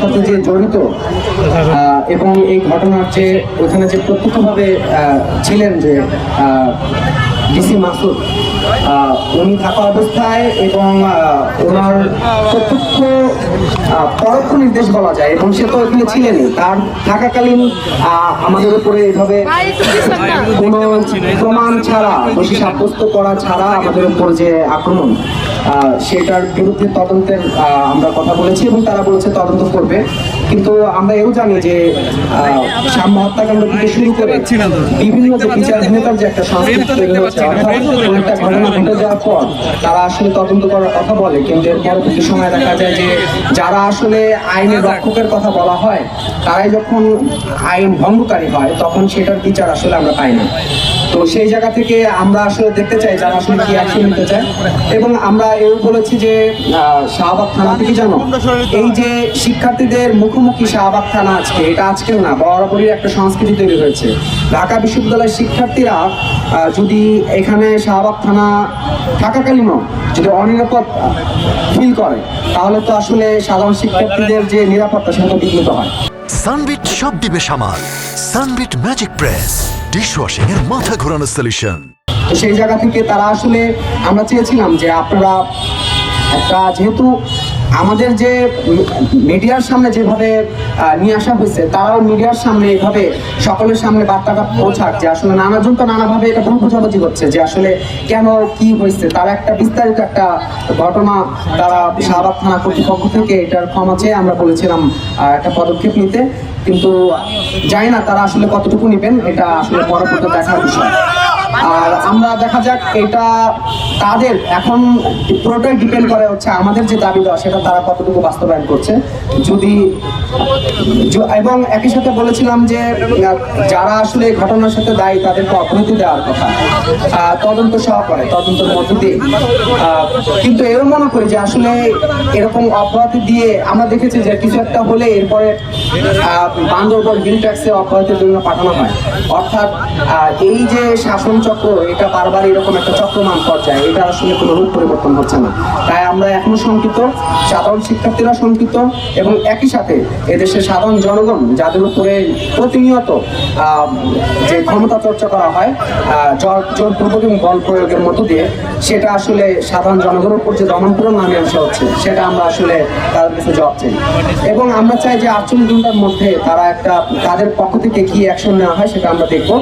সাথে যে জড়িত এবং এই ঘটনার যে ওখানে যে প্রত্যক্ষভাবে ছিলেন যে ডিসি মাসুদ, উনি থাকা অবস্থায় এবং ওনার প্রত্যক্ষ পরোক্ষ নির্দেশ বলা যায়, এবং সে তো এখানে ছিলেনই, তার থাকাকালীন আমাদের উপরে এভাবে কোনো প্রমাণ ছাড়া, দোষী সাব্যস্ত করা ছাড়া আমাদের উপর যে আক্রমণ, সেটার বিরুদ্ধে তদন্তের আমরা কথা বলেছি এবং তারা বলেছে তদন্ত করবে। কিন্তু আমরা এও জানি যে সাম্য হত্যাকাণ্ড থেকে শুরু করে বিভিন্ন যে বিচারহীনতার যে একটা সংস্কৃতি তৈরি হচ্ছে, অর্থাৎ একটা ঘটনা ঘটে যাওয়ার পর তারা আসলে তদন্ত করার কথা বলে, কিন্তু এর পরবর্তী সময় দেখা যায় যে যারা আসলে আইনের রক্ষকের কথা বলা হয় তারাই যখন আইন ভঙ্গকারী হয় তখন সেটার বিচার আসলে আমরা পাই না। তো সেই জায়গা থেকে আমরা আসলে দেখতে চাই যারা আসলে কি অ্যাকশন নিতে চায়। এবং আমরা এও বলেছি যে শাহবাগ থানা থেকে জানো, এই যে শিক্ষার্থীদের মুখোমুখি শাহবাগ থানা আজকে, এটা আজকেও না, বরাবরই একটা সংস্কৃতি তৈরি হয়েছে। ঢাকা বিশ্ববিদ্যালয়ের শিক্ষার্থীরা যদি এখানে শাহবাগ থানা থাকাকালীনও যদি অনিরাপদ ফিল করে তাহলে তো আসলে সাধারণ শিক্ষার্থীদের যে নিরাপত্তা সেটা বিঘ্নিত হয়। সানবিট সব দিবে সামাল। সানবিট ম্যাজিক প্রেস ডিশওয়াশিং এর মাথা ঘোরানো সলিউশন। তো সেই জায়গা থেকে তারা আসলে আমরা চেয়েছিলাম যে আপনারা একটা, যেহেতু আমাদের যে মিডিয়ার সামনে যেভাবে নিয়ে আসা হয়েছে, তারাও মিডিয়ার সামনে এভাবে সকলের সামনে বার্তাটা পৌঁছাক যে আসলে নানাজন তো নানাভাবে এটা ভুল বোঝাবুঝি হচ্ছে যে আসলে কেন কি হয়েছে, তারা একটা বিস্তারিত একটা ঘটনা তারা শাহবাগ থানা কর্তৃপক্ষ থেকে এটার ক্ষমা চেয়ে আমরা বলেছিলাম একটা পদক্ষেপ নিতে, কিন্তু জানি না তারা আসলে কতটুকু নেবেন, এটা আসলে পরবর্তী দেখার বিষয়। আর আমরা দেখা যাক, এটা তাদের এখন পুরোটাই ডিপেন্ড করে হচ্ছে আমাদের যে দাবি দেওয়া সেটা তারা কতটুকু বাস্তবায়ন করছে। যদি এবং একই সাথে বলেছিলাম যে যারা আসলে ঘটনার সাথে দায়ী তাদেরকে অব্যাহতি দেওয়ার কথা, তদন্ত সহকারে তদন্তের মধ্য দিয়ে। কিন্তু এও মনে করি যে আসলে এরকম অব্যাহতি দিয়ে আমরা দেখেছি যে কিছু একটা হলে এরপরে বান্দরবন হিল ট্যাক্সে অব্যাহতির জন্য পাঠানো হয়, অর্থাৎ এই যে শাসন চক্র এটা বারবার এরকম একটা চক্রমান পর্যায়ে, এটা আসলে কোনো রূপ পরিবর্তন হচ্ছে না। তাই আমরা এখনো শঙ্কিত, সাধারণ শিক্ষার্থীরা শঙ্কিত, এবং একই সাথে এদেশের সাধারণ জনগণ যাদের উপরে প্রতিনিয়ত যে ক্ষমতা চর্চা করা হয় জোরপূর্বক এবং বল প্রয়োগের মধ্য দিয়ে, সেটা আসলে সাধারণ জনগণের উপর যে দমনপূরণ নামে আসা হচ্ছে সেটা আমরা আসলে তাদের কাছে জবাব চাই। এবং আমরা চাই যে 48 ঘন্টার মধ্যে তারা একটা, তাদের পক্ষ থেকে কি অ্যাকশন নেওয়া হয় সেটা আমরা দেখবো।